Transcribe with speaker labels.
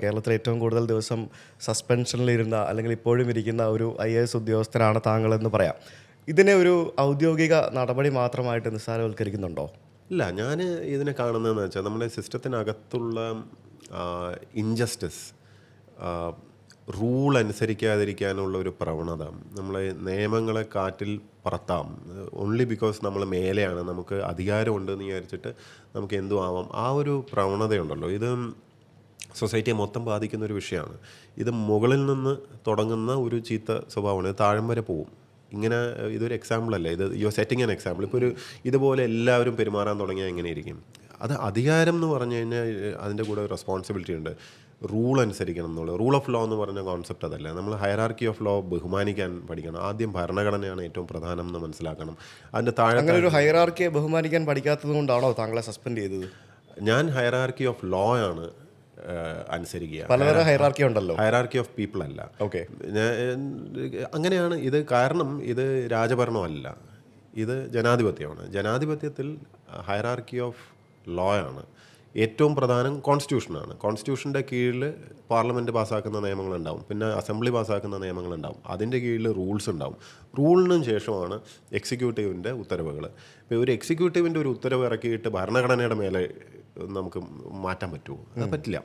Speaker 1: കേരളത്തിൽ ഏറ്റവും കൂടുതൽ ദിവസം സസ്പെൻഷനിലിരുന്ന അല്ലെങ്കിൽ ഇപ്പോഴും ഇരിക്കുന്ന ഒരു IAS ഉദ്യോഗസ്ഥനാണ് താങ്കളെന്ന് പറയാം. ഇതിനെ ഒരു ഔദ്യോഗിക നടപടി മാത്രമായിട്ട് നിസ്സാരവൽക്കരിക്കുന്നുണ്ടോ?
Speaker 2: ഇല്ല, ഞാൻ ഇതിനെ കാണുന്നതെന്ന് വെച്ചാൽ നമ്മുടെ സിസ്റ്റത്തിനകത്തുള്ള ഇൻജസ്റ്റിസ്, റൂൾ അനുസരിക്കാതിരിക്കാനുള്ള ഒരു പ്രവണത, നമ്മളെ നിയമങ്ങളെ കാറ്റിൽ പറത്താം ഓൺലി ബിക്കോസ് നമ്മൾ മേലെയാണ്, നമുക്ക് അധികാരമുണ്ടെന്ന് വിചാരിച്ചിട്ട് നമുക്ക് എന്തും ആവാം. ആ ഒരു പ്രവണതയുണ്ടല്ലോ, ഇത് സൊസൈറ്റിയെ മൊത്തം ബാധിക്കുന്ന ഒരു വിഷയമാണ്. ഇത് മുകളിൽ നിന്ന് തുടങ്ങുന്ന ഒരു ചീത്ത സ്വഭാവമാണ്, ഇത് താഴം വരെ പോവും. ഇങ്ങനെ ഇതൊരു എക്സാമ്പിൾ അല്ല, ഇത് you are setting an example. ഇപ്പോൾ ഇതുപോലെ എല്ലാവരും പെരുമാറാൻ തുടങ്ങിയാൽ എങ്ങനെയിരിക്കും? അത് അധികാരം എന്ന് പറഞ്ഞു കഴിഞ്ഞാൽ അതിൻ്റെ കൂടെ റെസ്പോൺസിബിലിറ്റി ഉണ്ട്. റൂൾ അനുസരിക്കണം എന്നുള്ളത്, റൂൾ ഓഫ് ലോ എന്ന് പറഞ്ഞ കോൺസെപ്റ്റ് അതല്ല. നമ്മൾ ഹയറാർക്കി ഓഫ് ലോ ബഹുമാനിക്കാൻ പഠിക്കണം. ആദ്യം ഭരണഘടനയാണ് ഏറ്റവും പ്രധാനം എന്ന് മനസ്സിലാക്കണം. അതിൻ്റെ താഴെ
Speaker 1: അങ്ങനെ ഒരു ഹൈറാർക്കിയെ ബഹുമാനിക്കാൻ പഠിക്കാത്തത് കൊണ്ടാണോ താങ്കളെ സസ്പെൻഡ് ചെയ്തത്?
Speaker 2: ഞാൻ ഹയറാർക്കി ഓഫ് ലോ ആണ് അനുസരിക്കുക.
Speaker 1: പലതരം ഹൈറാർക്കി ഉണ്ടല്ലോ.
Speaker 2: ഹയറാർക്കി ഓഫ് പീപ്പിൾ അല്ല.
Speaker 1: ഓക്കെ,
Speaker 2: അങ്ങനെയാണ് ഇത്. കാരണം ഇത് രാജഭരണമല്ല, ഇത് ജനാധിപത്യമാണ്. ജനാധിപത്യത്തിൽ ഹയറാർക്കി ഓഫ് ലോ ആണ്. ഏറ്റവും പ്രധാനം കോൺസ്റ്റിറ്റ്യൂഷനാണ്. കോൺസ്റ്റിറ്റ്യൂഷൻ്റെ കീഴിൽ പാർലമെൻറ്റ് പാസ്സാക്കുന്ന നിയമങ്ങളുണ്ടാവും, പിന്നെ അസംബ്ലി പാസ്സാക്കുന്ന നിയമങ്ങളുണ്ടാവും, അതിൻ്റെ കീഴിൽ റൂൾസ് ഉണ്ടാവും. റൂളിനും ശേഷമാണ് എക്സിക്യൂട്ടീവിൻ്റെ ഉത്തരവുകൾ. ഇപ്പോൾ ഒരു എക്സിക്യൂട്ടീവിൻ്റെ ഒരു ഉത്തരവ് ഇറക്കിയിട്ട് ഭരണഘടനയുടെ മേലെ നമുക്ക് മാറ്റാൻ പറ്റുമോ? അത് പറ്റില്ല.